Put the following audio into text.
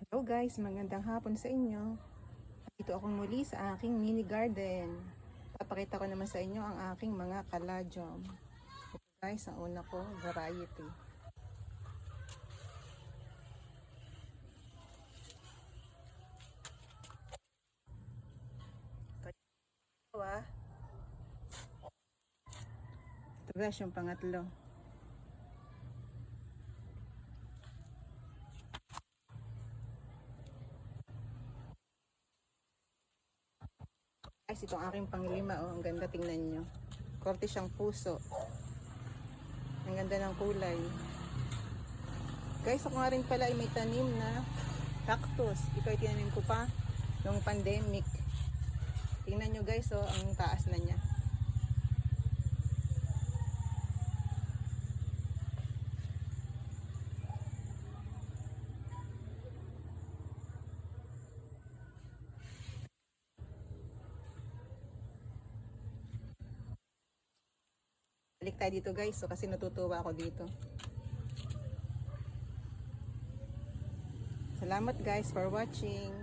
Hello guys, magandang hapon sa inyo. Dito ako muli sa aking mini garden. Papakita ko naman sa inyo ang aking mga caladium. Ito guys, ang una ko variety. Ito Ito guys, yung pangatlo. Guys, itong aking panglima, oh, ang ganda, tingnan nyo. Korte siyang puso. Ang ganda ng kulay. Guys, ako nga rin pala ay may tanim na cactus. Ito ay tinanim ko pa noong pandemic. Tingnan nyo guys, oh, ang taas na niya. Balik tayo dito guys, so kasi natutuwa ako dito. Salamat guys for watching.